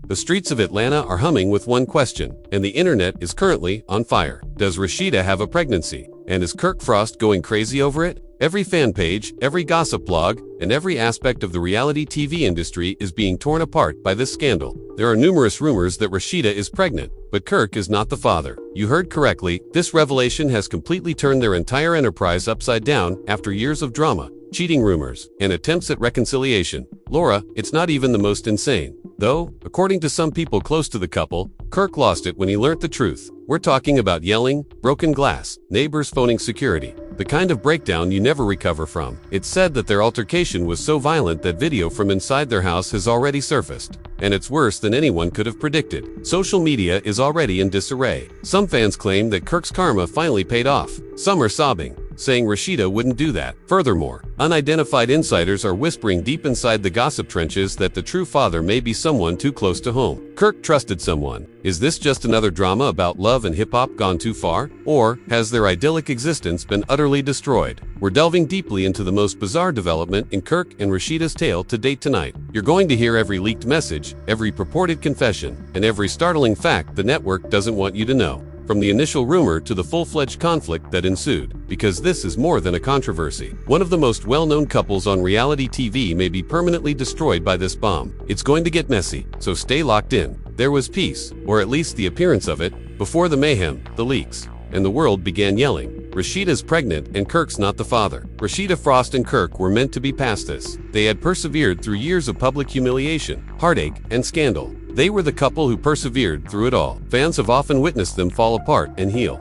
The streets of Atlanta are humming with one question, and the internet is currently on fire. Does Rasheeda have a pregnancy? And is Kirk Frost going crazy over it? Every fan page, every gossip blog, and every aspect of the reality TV industry is being torn apart by this scandal. There are numerous rumors that Rasheeda is pregnant, but Kirk is not the father. You heard correctly, this revelation has completely turned their entire enterprise upside down after years of drama, cheating rumors, and attempts at reconciliation. Laura, it's not even the most insane. Though, according to some people close to the couple, Kirk lost it when he learnt the truth. We're talking about yelling, broken glass, neighbors phoning security. The kind of breakdown you never recover from. It's said that their altercation was so violent that video from inside their house has already surfaced. And it's worse than anyone could have predicted. Social media is already in disarray. Some fans claim that Kirk's karma finally paid off. Some are sobbing, saying Rasheeda wouldn't do that. Furthermore, unidentified insiders are whispering deep inside the gossip trenches that the true father may be someone too close to home. Kirk trusted someone. Is this just another drama about love and hip-hop gone too far? Or has their idyllic existence been utterly destroyed? We're delving deeply into the most bizarre development in Kirk and Rasheeda's tale to date tonight. You're going to hear every leaked message, every purported confession, and every startling fact the network doesn't want you to know. From the initial rumor to the full-fledged conflict that ensued, because this is more than a controversy. One of the most well-known couples on reality TV may be permanently destroyed by this bomb. It's going to get messy, so stay locked in. There was peace, or at least the appearance of it, before the mayhem, the leaks, and the world began yelling. Rasheeda's pregnant and Kirk's not the father. Rasheeda Frost and Kirk were meant to be past this. They had persevered through years of public humiliation, heartache, and scandal. They were the couple who persevered through it all. Fans have often witnessed them fall apart and heal.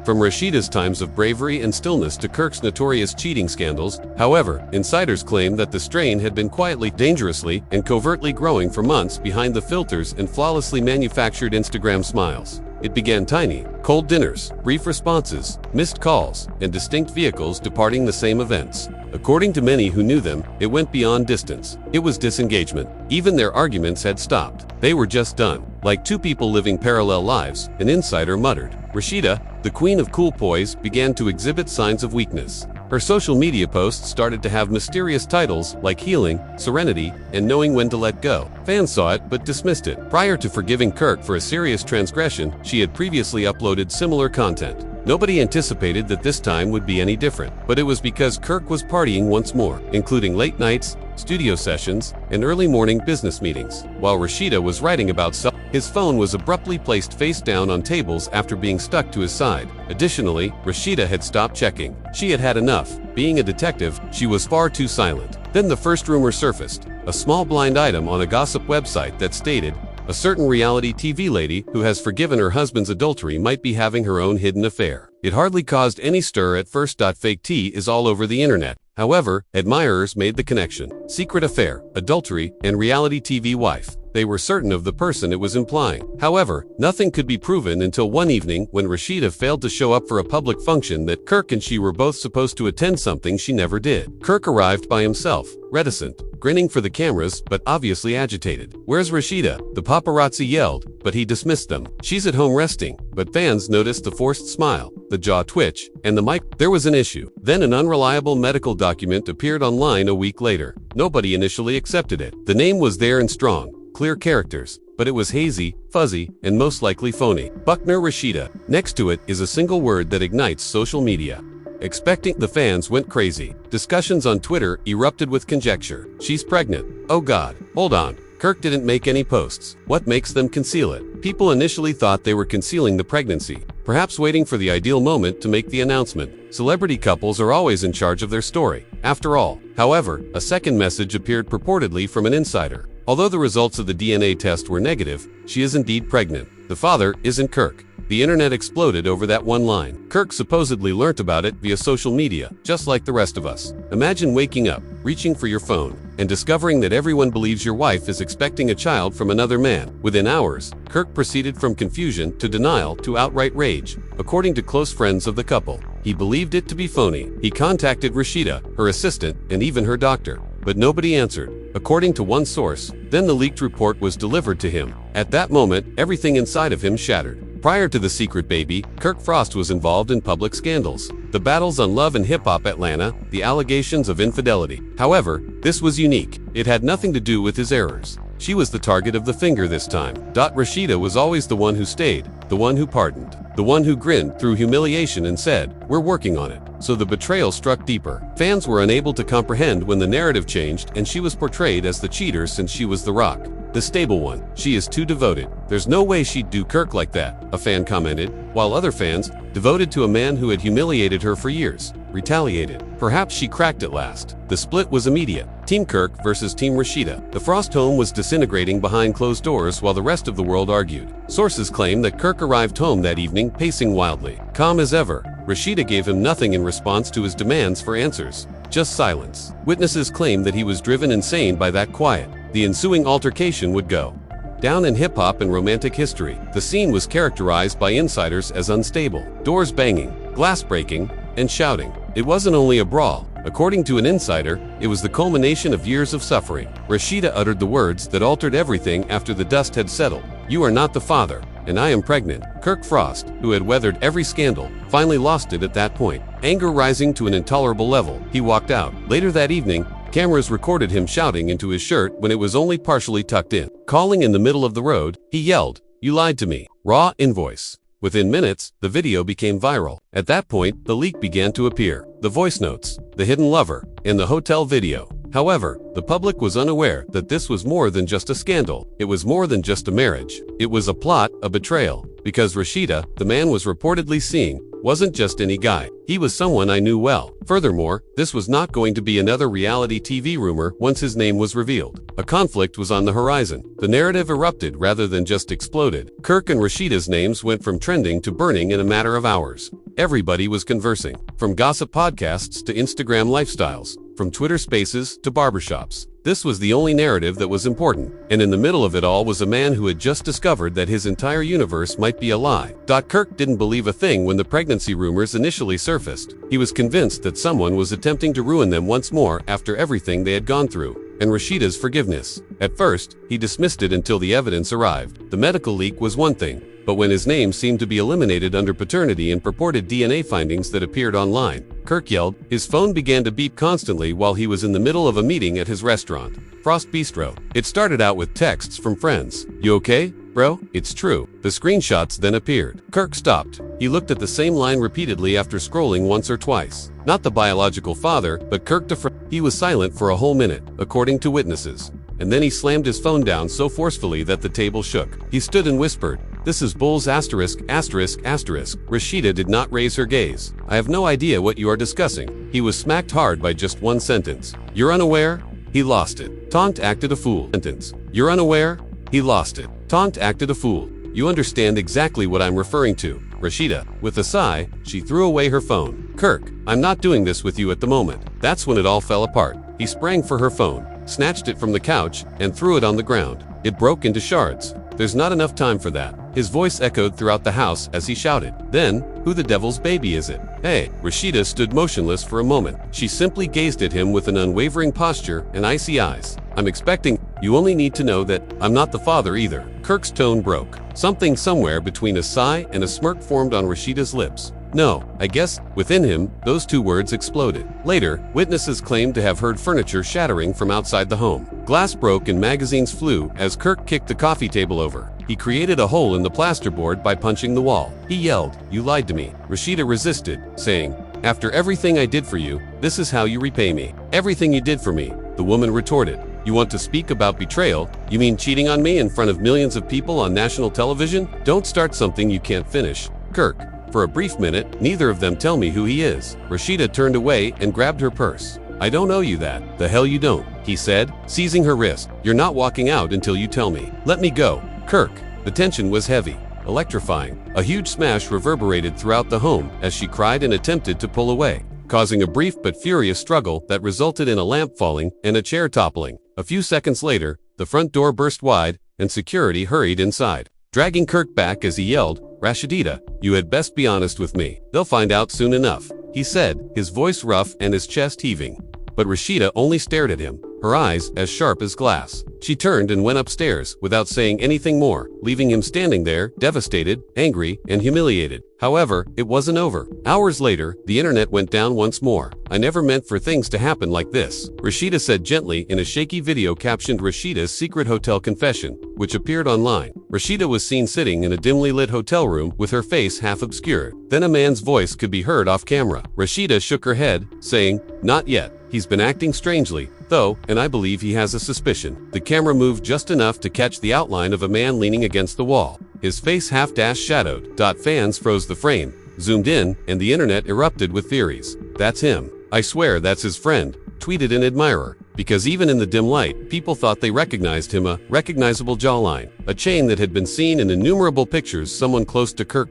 From Rasheeda's times of bravery and stillness to Kirk's notorious cheating scandals, however, insiders claim that the strain had been quietly, dangerously, and covertly growing for months behind the filters and flawlessly manufactured Instagram smiles. It began tiny, cold dinners, brief responses, missed calls, and distinct vehicles departing the same events. According to many who knew them, it went beyond distance. It was disengagement. Even their arguments had stopped. They were just done. Like two people living parallel lives, an insider muttered. Rasheeda, the queen of cool poise, began to exhibit signs of weakness. Her social media posts started to have mysterious titles like healing, serenity, and knowing when to let go. Fans saw it but dismissed it. Prior to forgiving Kirk for a serious transgression, she had previously uploaded similar content. Nobody anticipated that this time would be any different, but it was because Kirk was partying once more, including late nights, studio sessions, and early morning business meetings. While Rasheeda was writing about his phone was abruptly placed face down on tables after being stuck to his side. Additionally, Rasheeda had stopped checking. She had had enough. Being a detective, she was far too silent. Then the first rumor surfaced, a small blind item on a gossip website that stated, a certain reality TV lady who has forgiven her husband's adultery might be having her own hidden affair. It hardly caused any stir at first. Fake tea is all over the internet. However, admirers made the connection. Secret affair, adultery, and reality TV wife. They were certain of the person it was implying. However, nothing could be proven until one evening when Rasheeda failed to show up for a public function that Kirk and she were both supposed to attend, something she never did. Kirk arrived by himself, reticent, grinning for the cameras but obviously agitated. "Where's Rasheeda?" the paparazzi yelled, but he dismissed them. "She's at home resting," but fans noticed the forced smile, the jaw twitch, and the mic. There was an issue. Then an unreliable medical document appeared online a week later. Nobody initially accepted it. The name was there in strong, clear characters, but it was hazy, fuzzy, and most likely phony. Buckner Rasheeda. Next to it is a single word that ignites social media. Expecting, the fans went crazy. Discussions on Twitter erupted with conjecture. She's pregnant. Oh God. Hold on. Kirk didn't make any posts. What makes them conceal it? People initially thought they were concealing the pregnancy, perhaps waiting for the ideal moment to make the announcement. Celebrity couples are always in charge of their story, after all. However, a second message appeared purportedly from an insider. Although the results of the DNA test were negative, she is indeed pregnant. The father isn't Kirk. The internet exploded over that one line. Kirk supposedly learnt about it via social media, just like the rest of us. Imagine waking up, reaching for your phone, and discovering that everyone believes your wife is expecting a child from another man. Within hours, Kirk proceeded from confusion to denial to outright rage. According to close friends of the couple, he believed it to be phony. He contacted Rasheeda, her assistant, and even her doctor, but nobody answered. According to one source, then the leaked report was delivered to him. At that moment, everything inside of him shattered. Prior to the secret baby, Kirk Frost was involved in public scandals. The battles on Love and Hip Hop Atlanta, the allegations of infidelity. However, this was unique. It had nothing to do with his errors. She was the target of the finger this time. Rasheeda was always the one who stayed, the one who pardoned, the one who grinned through humiliation and said, "We're working on it." So the betrayal struck deeper. Fans were unable to comprehend when the narrative changed and she was portrayed as the cheater since she was the rock, the stable one. She is too devoted. There's no way she'd do Kirk like that, a fan commented, while other fans, devoted to a man who had humiliated her for years, retaliated. Perhaps she cracked at last. The split was immediate. Team Kirk versus Team Rasheeda. The Frost home was disintegrating behind closed doors while the rest of the world argued. Sources claim that Kirk arrived home that evening pacing wildly. Calm as ever, Rasheeda gave him nothing in response to his demands for answers. Just silence. Witnesses claim that he was driven insane by that quiet. The ensuing altercation would go down in hip-hop and romantic history. The scene was characterized by insiders as unstable. Doors banging, glass breaking, and shouting. It wasn't only a brawl. According to an insider, it was the culmination of years of suffering. Rasheeda uttered the words that altered everything after the dust had settled. "You are not the father, and I am pregnant." Kirk Frost, who had weathered every scandal, finally lost it at that point. Anger rising to an intolerable level, he walked out. Later that evening, cameras recorded him shouting into his shirt when it was only partially tucked in. Calling in the middle of the road, he yelled, "You lied to me." Raw invoice. Within minutes, the video became viral. At that point, the leak began to appear. The voice notes, the hidden lover, and the hotel video. However, the public was unaware that this was more than just a scandal. It was more than just a marriage. It was a plot, a betrayal. Because Rasheeda, the man was reportedly seeing, wasn't just any guy. He was someone I knew well. Furthermore, this was not going to be another reality TV rumor once his name was revealed. A conflict was on the horizon. The narrative erupted rather than just exploded. Kirk and Rasheeda's names went from trending to burning in a matter of hours. Everybody was conversing. From gossip podcasts to Instagram lifestyles. From Twitter spaces to barbershops. This was the only narrative that was important, and in the middle of it all was a man who had just discovered that his entire universe might be a lie. Kirk didn't believe a thing when the pregnancy rumors initially surfaced. He was convinced that someone was attempting to ruin them once more after everything they had gone through, and Rasheeda's forgiveness. At first, he dismissed it until the evidence arrived. The medical leak was one thing, but when his name seemed to be eliminated under paternity and purported DNA findings that appeared online, Kirk yelled. His phone began to beep constantly while he was in the middle of a meeting at his restaurant, Frost Bistro. It started out with texts from friends. "You okay, bro? It's true." The screenshots then appeared. Kirk stopped. He looked at the same line repeatedly after scrolling once or twice. Not the biological father, but Kirk to He was silent for a whole minute, according to witnesses. And then he slammed his phone down so forcefully that the table shook. He stood and whispered, "This is bulls asterisk asterisk asterisk." Rasheeda did not raise her gaze. "I have no idea what you are discussing." He was smacked hard by just one sentence. "You're unaware?" He lost it. Taunt acted a fool. Sentence. "You're unaware?" He lost it. Taunt acted a fool. "You understand exactly what I'm referring to." Rasheeda, with a sigh, she threw away her phone. "Kirk, I'm not doing this with you at the moment." That's when it all fell apart. He sprang for her phone, snatched it from the couch, and threw it on the ground. It broke into shards. "There's not enough time for that." His voice echoed throughout the house as he shouted. Then, "Who the devil's baby is it?" "Hey." Rasheeda stood motionless for a moment. She simply gazed at him with an unwavering posture and icy eyes. "I'm expecting. You only need to know that I'm not the father either." Kirk's tone broke. Something somewhere between a sigh and a smirk formed on Rasheeda's lips. "No, I guess." Within him, those two words exploded. Later, witnesses claimed to have heard furniture shattering from outside the home. Glass broke and magazines flew as Kirk kicked the coffee table over. He created a hole in the plasterboard by punching the wall. He yelled, "You lied to me." Rasheeda resisted, saying, "After everything I did for you, this is how you repay me." "Everything you did for me," the woman retorted. "You want to speak about betrayal? You mean cheating on me in front of millions of people on national television? Don't start something you can't finish." Kirk. For a brief minute, neither of them tell me who he is. Rasheeda turned away and grabbed her purse. "I don't owe you that." "The hell you don't," he said, seizing her wrist. "You're not walking out until you tell me." "Let me go." Kirk. The tension was heavy, electrifying. A huge smash reverberated throughout the home as she cried and attempted to pull away, causing a brief but furious struggle that resulted in a lamp falling and a chair toppling. A few seconds later, the front door burst wide and security hurried inside, dragging Kirk back as he yelled, "Rasheeda, you had best be honest with me. They'll find out soon enough," he said, his voice rough and his chest heaving. But Rasheeda only stared at him, her eyes as sharp as glass. She turned and went upstairs without saying anything more, leaving him standing there, devastated, angry, and humiliated. However, it wasn't over. Hours later, the internet went down once more. "I never meant for things to happen like this," Rasheeda said gently in a shaky video captioned Rasheeda's secret hotel confession, which appeared online. Rasheeda was seen sitting in a dimly lit hotel room with her face half obscured. Then a man's voice could be heard off camera. Rasheeda shook her head, saying, "Not yet. He's been acting strangely, though, and I believe he has a suspicion." The camera moved just enough to catch the outline of a man leaning against the wall, his face half-shadowed. Fans froze the frame, zoomed in, and the internet erupted with theories. "That's him. I swear that's his friend," tweeted an admirer. Because even in the dim light, people thought they recognized him, a recognizable jawline, a chain that had been seen in innumerable pictures, someone close to Kirk.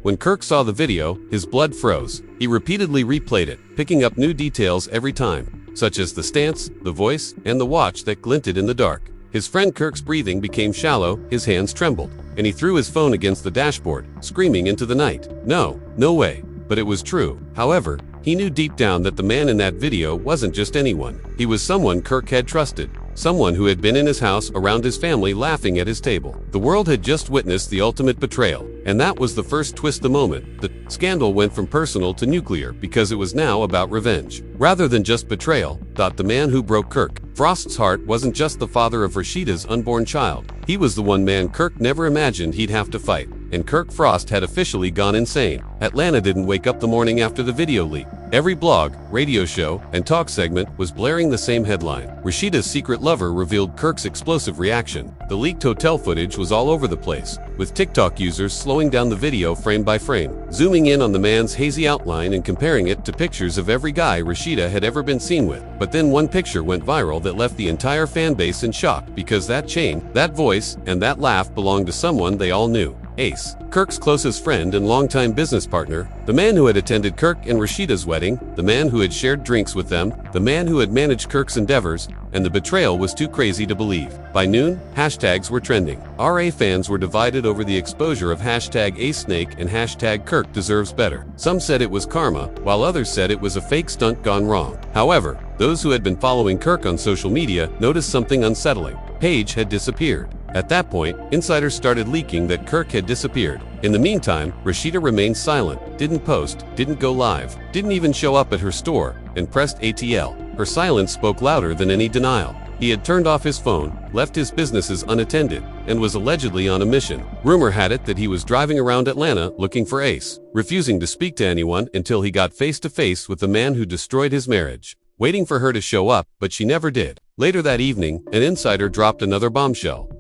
When Kirk saw the video, his blood froze. He repeatedly replayed it, picking up new details every time, such as the stance, the voice, and the watch that glinted in the dark. His friend Kirk's breathing became shallow, his hands trembled, and he threw his phone against the dashboard, screaming into the night. No way. But it was true. However, he knew deep down that the man in that video wasn't just anyone. He was someone Kirk had trusted. Someone who had been in his house around his family laughing at his table. The world had just witnessed the ultimate betrayal, and that was the first twist the moment. The scandal went from personal to nuclear because it was now about revenge. Rather than just betrayal, thought the man who broke Kirk Frost's heart wasn't just the father of Rasheeda's unborn child. He was the one man Kirk never imagined he'd have to fight. And Kirk Frost had officially gone insane. Atlanta didn't wake up the morning after the video leak. Every blog, radio show, and talk segment was blaring the same headline. Rasheeda's secret lover revealed Kirk's explosive reaction. The leaked hotel footage was all over the place, with TikTok users slowing down the video frame by frame, zooming in on the man's hazy outline and comparing it to pictures of every guy Rasheeda had ever been seen with. But then one picture went viral that left the entire fan base in shock because that chain, that voice, and that laugh belonged to someone they all knew. Ace, Kirk's closest friend and longtime business partner, the man who had attended Kirk and Rasheeda's wedding, the man who had shared drinks with them, the man who had managed Kirk's endeavors, and the betrayal was too crazy to believe. By noon, hashtags were trending. RA fans were divided over the exposure of hashtag AceSnake and hashtag Kirk deserves better. Some said it was karma, while others said it was a fake stunt gone wrong. However, those who had been following Kirk on social media noticed something unsettling. Paige had disappeared. At that point, insiders started leaking that Kirk had disappeared. In the meantime, Rasheeda remained silent, didn't post, didn't go live, didn't even show up at her store, and pressed ATL. Her silence spoke louder than any denial. He had turned off his phone, left his businesses unattended, and was allegedly on a mission. Rumor had it that he was driving around Atlanta looking for Ace, refusing to speak to anyone until he got face to face with the man who destroyed his marriage, waiting for her to show up, but she never did. Later that evening, an insider dropped another bombshell.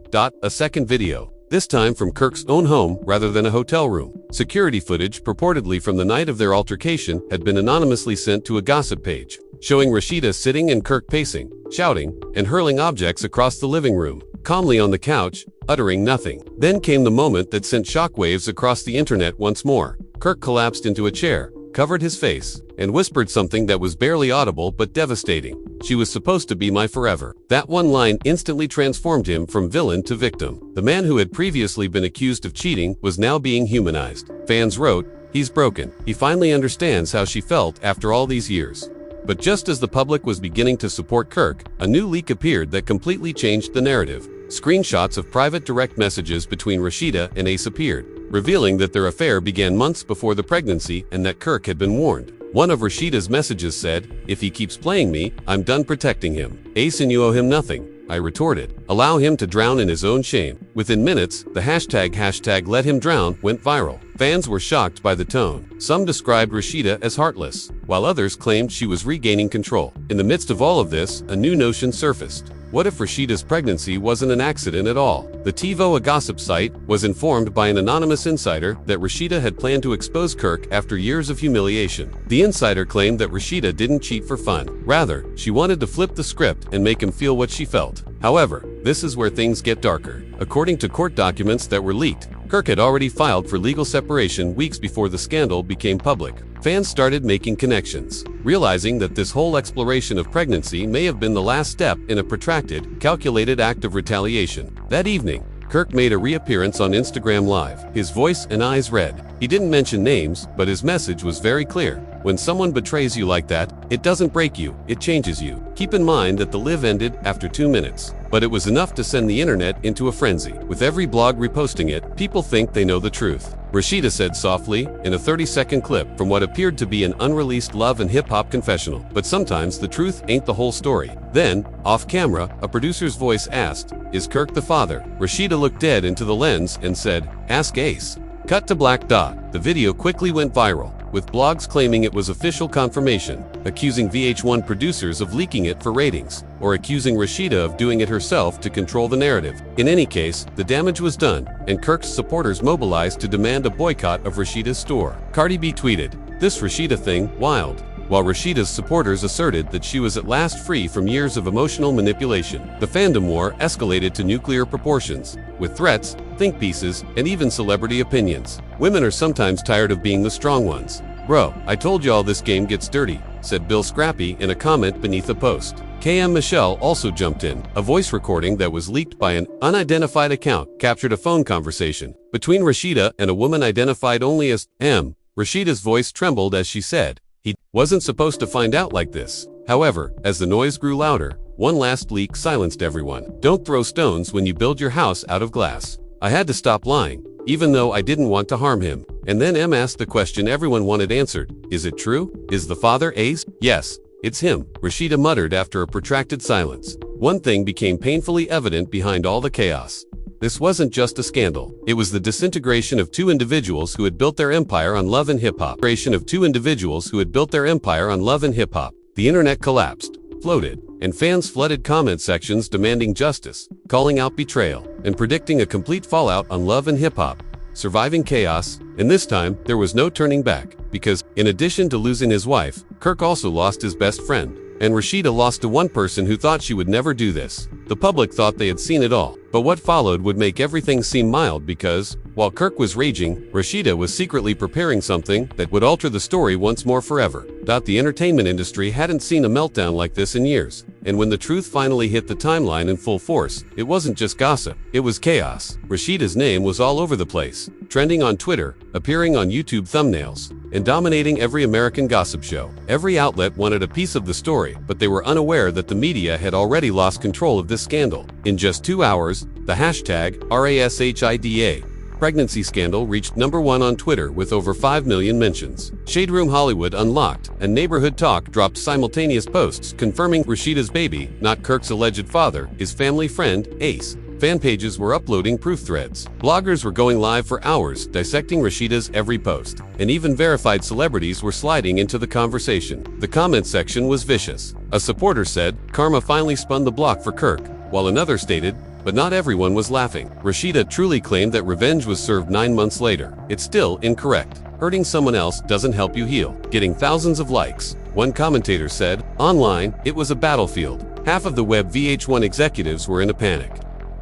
A second video, this time from Kirk's own home rather than a hotel room. Security footage purportedly from the night of their altercation had been anonymously sent to a gossip page, showing Rasheeda sitting and Kirk pacing, shouting, and hurling objects across the living room, calmly on the couch, uttering nothing. Then came the moment that sent shockwaves across the internet once more. Kirk collapsed into a chair, covered his face, and whispered something that was barely audible but devastating. "She was supposed to be my forever." That one line instantly transformed him from villain to victim. The man who had previously been accused of cheating was now being humanized. Fans wrote, "He's broken. He finally understands how she felt after all these years." But just as the public was beginning to support Kirk, a new leak appeared that completely changed the narrative. Screenshots of private direct messages between Rasheeda and Ace appeared, revealing that their affair began months before the pregnancy and that Kirk had been warned. One of Rasheeda's messages said, "If he keeps playing me, I'm done protecting him. Ace and you owe him nothing." I retorted, "Allow him to drown in his own shame." Within minutes, the hashtag let him drown went viral. Fans were shocked by the tone. Some described Rasheeda as heartless, while others claimed she was regaining control. In the midst of all of this, a new notion surfaced. What if Rasheeda's pregnancy wasn't an accident at all? The TiVo, a gossip site, was informed by an anonymous insider that Rasheeda had planned to expose Kirk after years of humiliation. The insider claimed that Rasheeda didn't cheat for fun. Rather, she wanted to flip the script and make him feel what she felt. However, this is where things get darker. According to court documents that were leaked, Kirk had already filed for legal separation weeks before the scandal became public. Fans started making connections, realizing that this whole exploration of pregnancy may have been the last step in a protracted, calculated act of retaliation. That evening, Kirk made a reappearance on Instagram Live, his voice and eyes red. He didn't mention names, but his message was very clear. When someone betrays you like that, it doesn't break you, it changes you. Keep in mind that the live ended after 2 minutes. But it was enough to send the internet into a frenzy. With every blog reposting it, people think they know the truth. Rasheeda said softly, in a 30-second clip from what appeared to be an unreleased love and hip-hop confessional. But sometimes the truth ain't the whole story. Then, off camera, a producer's voice asked, "Is Kirk the father?" Rasheeda looked dead into the lens and said, "Ask Ace." Cut to black dot. The video quickly went viral, with blogs claiming it was official confirmation, accusing VH1 producers of leaking it for ratings, or accusing Rasheeda of doing it herself to control the narrative. In any case, the damage was done, and Kirk's supporters mobilized to demand a boycott of Rasheeda's store. Cardi B tweeted, "This Rasheeda thing, wild," while Rasheeda's supporters asserted that she was at last free from years of emotional manipulation. The fandom war escalated to nuclear proportions, with threats, think pieces, and even celebrity opinions. Women are sometimes tired of being the strong ones. "Bro, I told y'all this game gets dirty," said Bill Scrappy in a comment beneath a post. KM Michelle also jumped in. A voice recording that was leaked by an unidentified account captured a phone conversation between Rasheeda and a woman identified only as M. Rasheeda's voice trembled as she said, "He wasn't supposed to find out like this." However, as the noise grew louder, one last leak silenced everyone. "Don't throw stones when you build your house out of glass. I had to stop lying, even though I didn't want to harm him." And then M asked the question everyone wanted answered. "Is it true? Is the father Ace?" "Yes, it's him," Rasheeda muttered after a protracted silence. One thing became painfully evident behind all the chaos. This wasn't just a scandal. It was the disintegration of two individuals who had built their empire on love and hip-hop. The internet collapsed, floated, and fans flooded comment sections demanding justice, calling out betrayal, and predicting a complete fallout on love and hip-hop. Surviving chaos, and this time, there was no turning back, because, in addition to losing his wife, Kirk also lost his best friend. And Rasheeda lost to one person who thought she would never do this. The public thought they had seen it all. But what followed would make everything seem mild because, while Kirk was raging, Rasheeda was secretly preparing something that would alter the story once more forever. The entertainment industry hadn't seen a meltdown like this in years. And when the truth finally hit the timeline in full force, it wasn't just gossip, it was chaos. Rasheeda's name was all over the place, trending on Twitter, appearing on YouTube thumbnails, and dominating every American gossip show. Every outlet wanted a piece of the story, but they were unaware that the media had already lost control of this scandal. In just 2 hours, the hashtag #RASHIDA pregnancy scandal reached #1 on Twitter with over 5 million mentions. Shade Room Hollywood Unlocked and Neighborhood Talk dropped simultaneous posts confirming Rasheeda's baby, not Kirk's alleged father, his family friend, Ace. Fan pages were uploading proof threads. Bloggers were going live for hours, dissecting Rasheeda's every post. And even verified celebrities were sliding into the conversation. The comment section was vicious. A supporter said, "Karma finally spun the block for Kirk," while another stated, "But not everyone was laughing." Rasheeda truly claimed that revenge was served 9 months later. It's still incorrect. Hurting someone else doesn't help you heal. Getting thousands of likes. One commentator said, "Online, it was a battlefield." Half of the web VH1 executives were in a panic,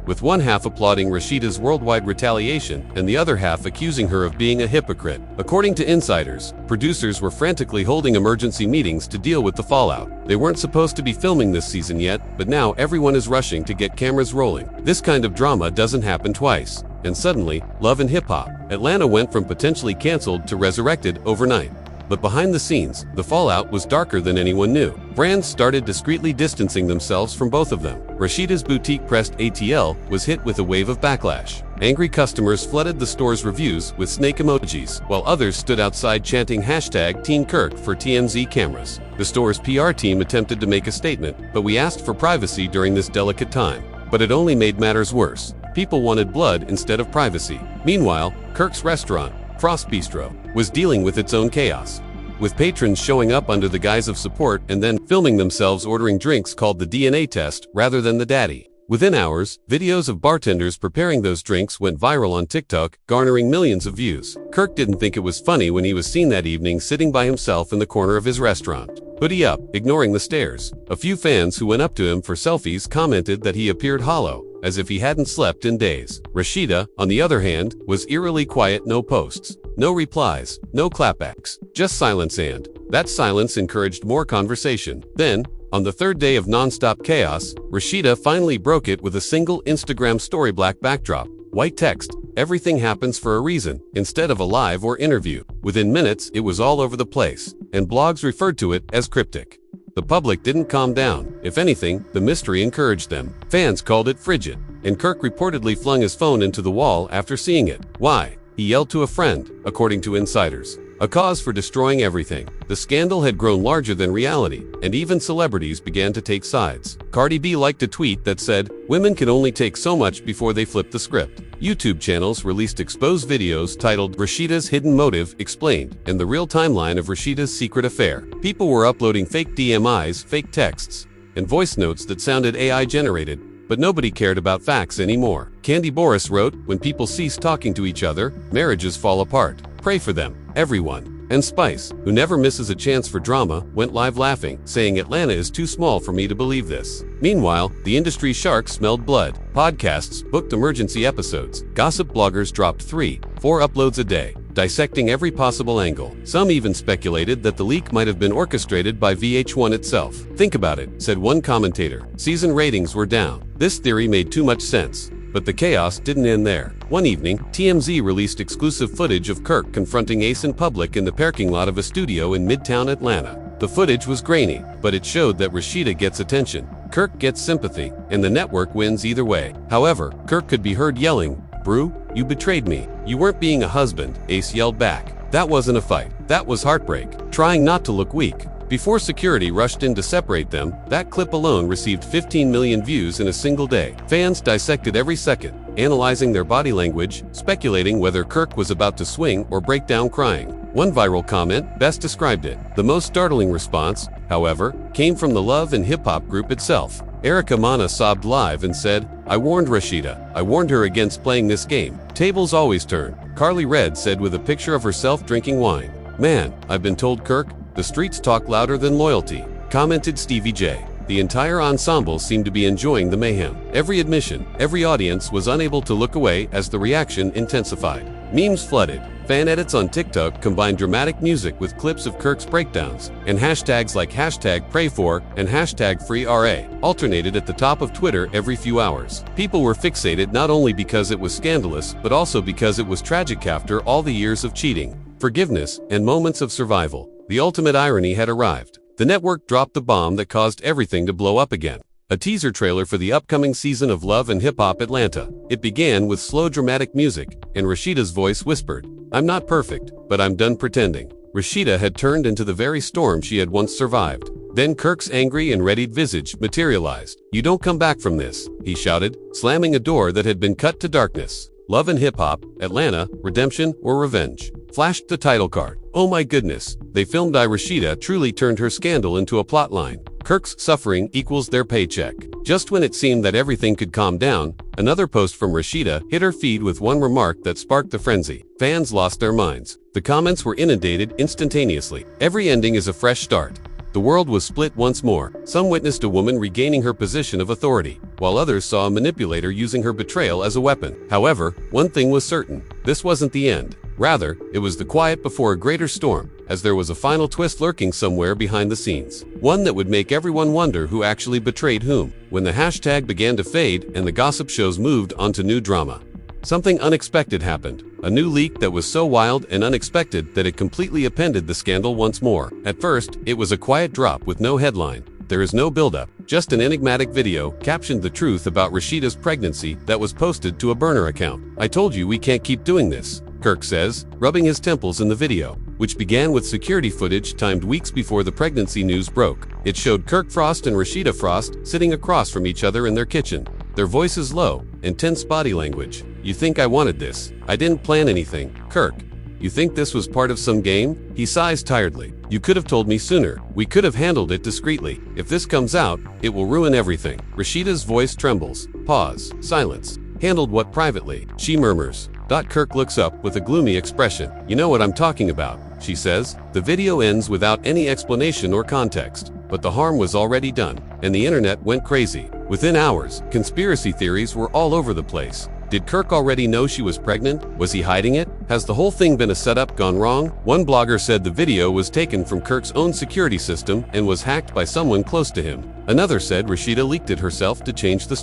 with one half applauding Rasheeda's worldwide retaliation and the other half accusing her of being a hypocrite. According to insiders, producers were frantically holding emergency meetings to deal with the fallout. They weren't supposed to be filming this season yet, but now everyone is rushing to get cameras rolling. This kind of drama doesn't happen twice. And suddenly, love and hip-hop. Atlanta went from potentially canceled to resurrected overnight. But behind the scenes, the fallout was darker than anyone knew. Brands started discreetly distancing themselves from both of them. Rasheeda's boutique-pressed ATL was hit with a wave of backlash. Angry customers flooded the store's reviews with snake emojis, while others stood outside chanting hashtag Team Kirk for TMZ cameras. The store's PR team attempted to make a statement, but we asked for privacy during this delicate time. But it only made matters worse. People wanted blood instead of privacy. Meanwhile, Kirk's restaurant, Frost Bistro, was dealing with its own chaos, with patrons showing up under the guise of support and then filming themselves ordering drinks called the DNA test rather than the daddy. Within hours, videos of bartenders preparing those drinks went viral on TikTok, garnering millions of views. Kirk didn't think it was funny when he was seen that evening sitting by himself in the corner of his restaurant, hoodie up, ignoring the stares. A few fans who went up to him for selfies commented that he appeared hollow, as if he hadn't slept in days. Rasheeda, on the other hand, was eerily quiet. No posts, no replies, no clapbacks, just silence, and that silence encouraged more conversation. Then, on the third day of non-stop chaos, Rasheeda finally broke it with a single Instagram story black backdrop, White text, everything happens for a reason, instead of a live or interview. Within minutes, it was all over the place, and blogs referred to it as cryptic. The public didn't calm down. If anything, the mystery encouraged them. Fans called it frigid, and Kirk reportedly flung his phone into the wall after seeing it. Why? He yelled to a friend, according to insiders. A cause for destroying everything. The scandal had grown larger than reality, and even celebrities began to take sides. Cardi B liked a tweet that said, "Women can only take so much before they flip the script." YouTube channels released exposed videos titled Rasheeda's Hidden Motive Explained and the real timeline of Rasheeda's secret affair. People were uploading fake DMIs, fake texts, and voice notes that sounded AI generated, but nobody cared about facts anymore. Candy Boris wrote, "When people cease talking to each other, marriages fall apart. Pray for them, everyone." And Spice, who never misses a chance for drama, went live laughing, saying Atlanta is too small for me to believe this. Meanwhile, the industry sharks smelled blood. Podcasts booked emergency episodes. Gossip bloggers dropped 3-4 uploads a day, dissecting every possible angle. Some even speculated that the leak might have been orchestrated by VH1 itself. "Think about it," said one commentator. "Season ratings were down." This theory made too much sense. But the chaos didn't end there. One evening, TMZ released exclusive footage of Kirk confronting Ace in public in the parking lot of a studio in Midtown Atlanta. The footage was grainy, but it showed that Rasheeda gets attention, Kirk gets sympathy, and the network wins either way. However, Kirk could be heard yelling, "Brew, you betrayed me. You weren't being a husband," Ace yelled back. That wasn't a fight. That was heartbreak, trying not to look weak. Before security rushed in to separate them, that clip alone received 15 million views in a single day. Fans dissected every second, analyzing their body language, speculating whether Kirk was about to swing or break down crying. One viral comment best described it. The most startling response, however, came from the love and hip-hop group itself. Erica Mana sobbed live and said, "I warned Rasheeda. I warned her against playing this game. Tables always turn." Carly Red said with a picture of herself drinking wine, "Man, I've been told, Kirk, the streets talk louder than loyalty," commented Stevie J. The entire ensemble seemed to be enjoying the mayhem. Every admission, every audience was unable to look away as the reaction intensified. Memes flooded. Fan edits on TikTok combined dramatic music with clips of Kirk's breakdowns, and hashtags like #PrayFor and #FreeRA alternated at the top of Twitter every few hours. People were fixated not only because it was scandalous, but also because it was tragic after all the years of cheating, forgiveness, and moments of survival. The ultimate irony had arrived. The network dropped the bomb that caused everything to blow up again. A teaser trailer for the upcoming season of Love and Hip Hop Atlanta. It began with slow dramatic music, and Rasheeda's voice whispered, "I'm not perfect, but I'm done pretending." Rasheeda had turned into the very storm she had once survived. Then Kirk's angry and readied visage materialized. "You don't come back from this," he shouted, slamming a door that had been cut to darkness. Love and Hip Hop, Atlanta, Redemption or Revenge flashed the title card. Oh my goodness, they filmed Rasheeda truly turned her scandal into a plotline. Kirk's suffering equals their paycheck. Just when it seemed that everything could calm down, another post from Rasheeda hit her feed with one remark that sparked the frenzy. Fans lost their minds. The comments were inundated instantaneously. Every ending is a fresh start. The world was split once more. Some witnessed a woman regaining her position of authority, while others saw a manipulator using her betrayal as a weapon. However, one thing was certain. This wasn't the end. Rather, it was the quiet before a greater storm, as there was a final twist lurking somewhere behind the scenes. One that would make everyone wonder who actually betrayed whom. When the hashtag began to fade and the gossip shows moved onto new drama, something unexpected happened. A new leak that was so wild and unexpected that it completely upended the scandal once more. At first, it was a quiet drop with no headline. There is no buildup, just an enigmatic video captioned the truth about Rasheeda's pregnancy that was posted to a burner account. "I told you we can't keep doing this," Kirk says, rubbing his temples in the video, which began with security footage timed weeks before the pregnancy news broke. It showed Kirk Frost and Rasheeda Frost sitting across from each other in their kitchen, their voices low, and tense body language. "You think I wanted this? I didn't plan anything, Kirk. You think this was part of some game?" He sighs tiredly. "You could have told me sooner. We could have handled it discreetly. If this comes out, it will ruin everything." Rasheeda's voice trembles. Pause. Silence. "Handled what privately?" she murmurs. Kirk looks up with a gloomy expression. "You know what I'm talking about," she says. The video ends without any explanation or context, but the harm was already done, and the internet went crazy. Within hours, conspiracy theories were all over the place. Did Kirk already know she was pregnant? Was he hiding it? Has the whole thing been a setup gone wrong? One blogger said the video was taken from Kirk's own security system and was hacked by someone close to him. Another said Rasheeda leaked it herself to change the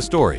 story.